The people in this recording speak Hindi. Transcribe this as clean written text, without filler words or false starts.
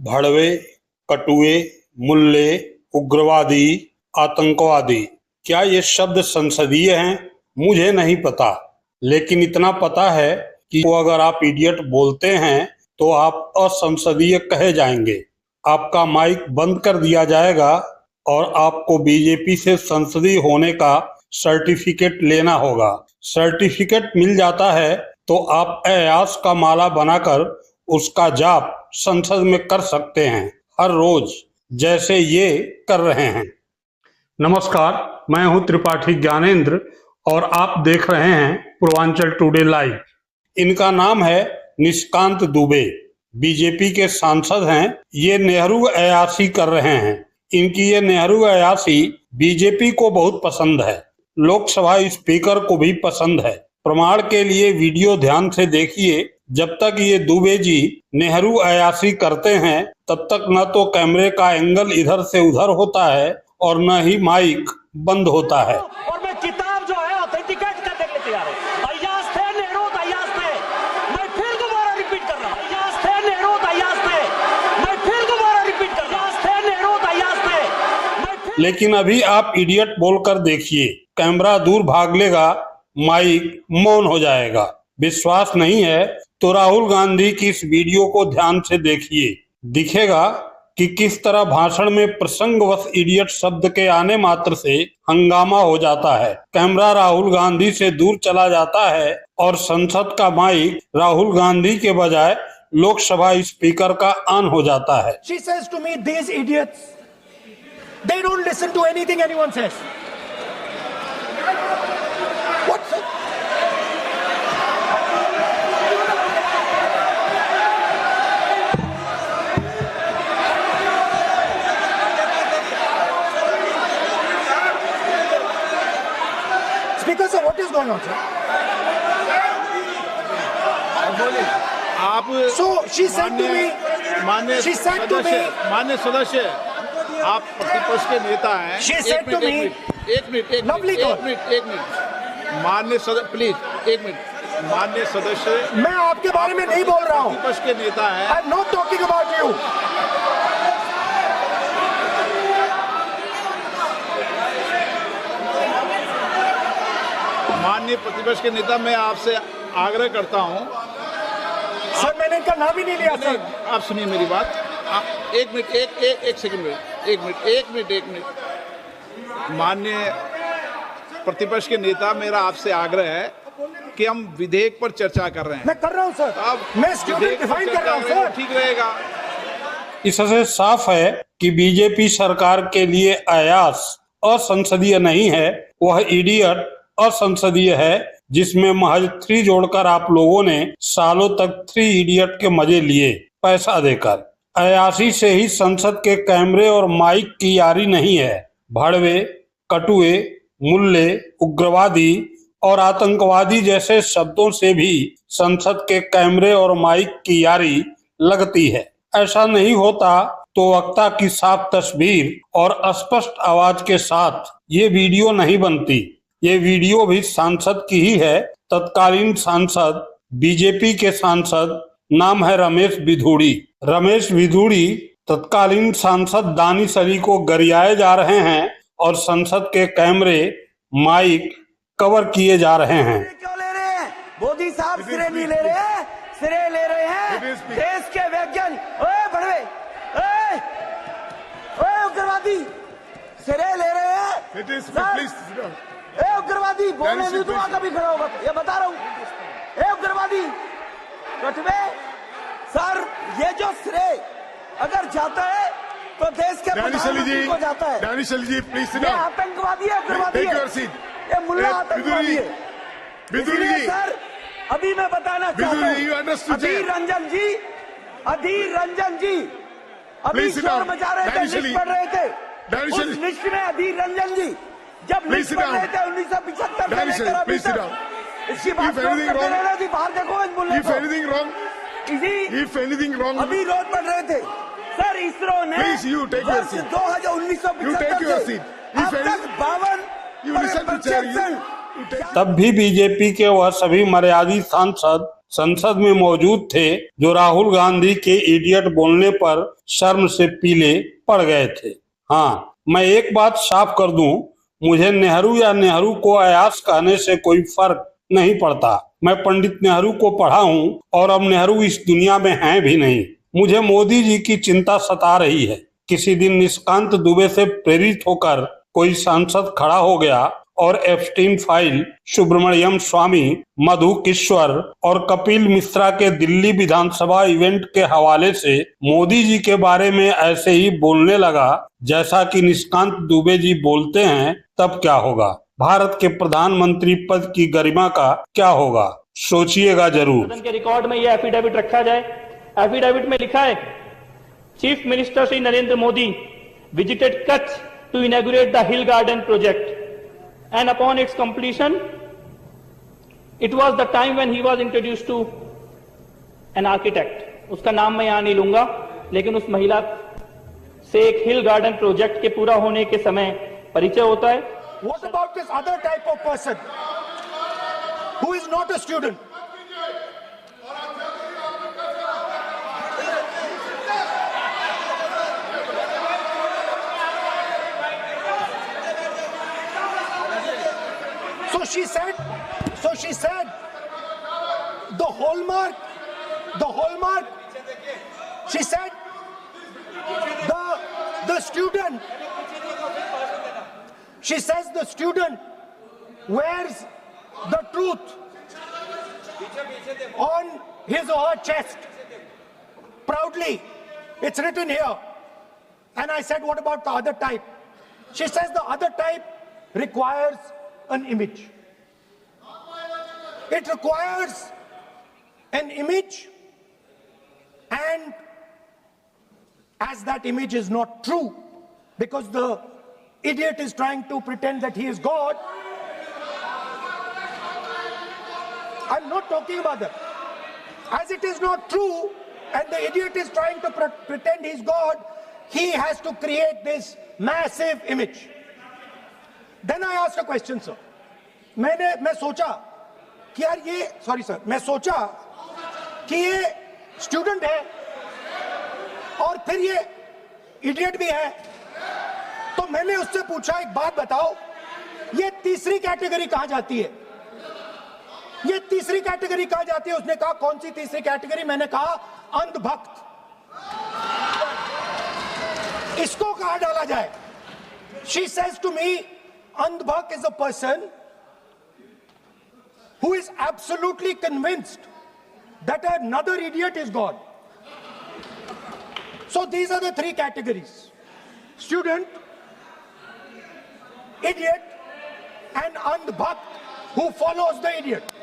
भड़वे, कटुए, मुल्ले, उग्रवादी, आतंकवादी, क्या ये शब्द संसदीय हैं? मुझे नहीं पता, लेकिन इतना पता है कि वो अगर आप इडियट बोलते हैं तो आप असंसदीय कहे जाएंगे। आपका माइक बंद कर दिया जाएगा और आपको बीजेपी से संसदीय होने का सर्टिफिकेट लेना होगा। सर्टिफिकेट मिल जाता है तो आप अयास का माला बनाकर उसका जाप संसद में कर सकते हैं हर रोज, जैसे ये कर रहे हैं। नमस्कार, मैं हूं त्रिपाठी ज्ञानेंद्र और आप देख रहे हैं पूर्वांचल टुडे लाइव। इनका नाम है निशिकांत दुबे, बीजेपी के सांसद हैं। ये नेहरू अयासी कर रहे हैं। इनकी ये नेहरू अयासी बीजेपी को बहुत पसंद है, लोकसभा स्पीकर को भी पसंद है। प्रमाण के लिए वीडियो ध्यान से देखिए। जब तक ये दुबे जी नेहरू अयासी करते हैं तब तक न तो कैमरे का एंगल इधर से उधर होता है और न ही माइक बंद होता है। और मैं किताब जो है ऑथेंटिकेट करने के लिए तैयार हूं। अय्याज थे, नेहरू अय्याज थे, मैं फिर दोबारा रिपीट कर रहा हूं। अय्याज थे, नेहरू अय्याज थे, मैं फिर दोबारा रिपीट कर रहा हूं। अय्याज थे, नेहरू अय्याज थे, मैं फिर। लेकिन अभी आप इडियट बोलकर देखिए, कैमरा दूर भाग लेगा, माइक मौन हो जाएगा। विश्वास नहीं है तो राहुल गांधी की इस वीडियो को ध्यान से देखिए। दिखेगा कि किस तरह भाषण में प्रसंगवश इडियट शब्द के आने मात्र से हंगामा हो जाता है। कैमरा राहुल गांधी से दूर चला जाता है और संसद का माइक राहुल गांधी के बजाय लोकसभा स्पीकर का ऑन हो जाता है। She says to me, these idiots, they don't listen to anything anyone says. What's it? Speaker sir, what is going on, sir? आप So she said to me, मान्य she said to me, मान्य सदस्य, आप प्रतिपक्ष के नेता हैं। She said to me, एक मिनट lovely girl. मान्य सदस्य प्लीज, एक मिनट। मान्य सदस्य, मैं आपके बारे में नहीं बोल रहा हूँ। प्रतिपक्ष के नेता हैं। I'm not talking about you. माननीय प्रतिपक्ष के नेता, मैं आपसे आग्रह करता हूं। सर मैंने इनका नाम ही नहीं लिया सर। आप सुनिए मेरी बात। एक मिनट, एक सेकंड, एक मिनट। माननीय प्रतिपक्ष के नेता, मेरा आपसे आग्रह है कि हम विधेयक पर चर्चा कर रहे हैं। मैं कर रहा हूं सर। अब मैं स्टूडेंट डिफाइन कर रहा हूं सर। ठीक रहेगा। इससे साफ है कि बीजेपी सरकार के लिए अयास असंसदीय नहीं है, वह इडियट असंसदीय है, जिसमें महज 3 जोड़कर आप लोगों ने सालों तक 3 इडियट के मजे लिए पैसा देकर। अयासी से ही संसद के कैमरे और माइक की यारी नहीं है। भड़वे, कटुए, मुल्ले, उग्रवादी और आतंकवादी जैसे शब्दों से भी संसद के कैमरे और माइक की यारी लगती है। ऐसा नहीं होता तो वक्ता की साफ तस्वीर और स्पष्ट आवाज के साथ ये वीडियो नहीं बनती। ये वीडियो भी सांसद की ही है। तत्कालीन सांसद, बीजेपी के सांसद, नाम है रमेश बिधूड़ी। रमेश बिधूड़ी तत्कालीन सांसद दानिश अली को गरियाए जा रहे हैं और संसद के कैमरे, माइक कवर किए जा रहे हैं। क्यों ले रहे हैं? मोदी साहब सिरे नहीं ले रहे हैं, सिरे ले रहे हैं देश के वैज्ञानिक। ओए भड़वे, ओए उग्रवादी, सिरे ले रहे हैं। ए उग्रवादी, बोलने भी तो कभी खड़ा होगा, ये बता रहा हूँ। ए उग्रवादी, कटवे सर, ये जो श्रेय अगर जाता है तो देश के प्रधानमंत्री को जाता है। दानिश अली जी, प्लीज ये आतंकवादी है, उग्रवादी है, ये मुल्ला आतंकवादी है। इसलिए सर अभी मैं बताना चाहता हूँ, अधीर रंजन जी अभी शोर मचा रहे थे, लिस्ट पढ़ रहे थे। उस लिस्ट में अधीर रंजन जी जब लिस्ट पढ़ रहे थे 1975 से लेकर अभी तक, इसकी बात करते रहना थी। बाहर देखो इस मुल्ले को। अभी रोड पढ़ रहे थे सर। इसरो ने वर्ष 2019 से अब तक 52 तब भी बीजेपी के वह सभी मर्यादित सांसद संसद में मौजूद थे जो राहुल गांधी के इडियट बोलने पर शर्म से पीले पड़ गए थे। हाँ, मैं एक बात साफ कर दूं, मुझे नेहरू या नेहरू को अयास कहने से कोई फर्क नहीं पड़ता। मैं पंडित नेहरू को पढ़ा हूं और अब नेहरू इस दुनिया में हैं भी नहीं। मुझे मोदी जी की चिंता सता रही है। किसी दिन निशिकांत दुबे से प्रेरित होकर कोई सांसद खड़ा हो गया और एप्स्टीन फाइल, सुब्रमण्यम स्वामी, मधु किश्वर और कपिल मिश्रा के दिल्ली विधानसभा इवेंट के हवाले से मोदी जी के बारे में ऐसे ही बोलने लगा जैसा कि निशिकांत दुबे जी बोलते हैं, तब क्या होगा? भारत के प्रधानमंत्री पद की गरिमा का क्या होगा? सोचिएगा जरूर। सदन के रिकॉर्ड में यह एफिडेविट रखा जाए। एफिडेविट में लिखा है, chief minister Shri Narendra Modi visited Kutch to inaugurate the hill garden project and upon its completion it was the time when he was introduced to an architect। उसका नाम मैं यहां नहीं लूंगा, लेकिन उस महिला से एक हिल गार्डन प्रोजेक्ट के पूरा होने के समय परिचय होता है। What about this other type of person who is not a student? So she said the hallmark, she said the student, she says the student wears the truth on his or her chest proudly. It's written here. And I said, what about the other type? She says the other type requires an image. It requires an image, and as that image is not true, because the idiot is trying to pretend that he is God. I'm not talking about that. As it is not true, and the idiot is trying to pretend he's God, he has to create this massive image. Then I asked a question, sir. मैं सोचा कि यार ये, सॉरी सर, मैं सोचा कि ये स्टूडेंट है और फिर ये इडियट भी है, तो मैंने उससे पूछा, एक बात बताओ, ये तीसरी कैटेगरी कहां जाती है? ये तीसरी कैटेगरी कहां जाती है? उसने कहा, कौन सी तीसरी कैटेगरी? मैंने कहा, अंधभक्त। इसको कहां डाला जाए? She says to me, अंधभक्त is a person who is absolutely convinced that another idiot is God. So these are the three categories: student, idiot, and andhbhakt who follows the idiot.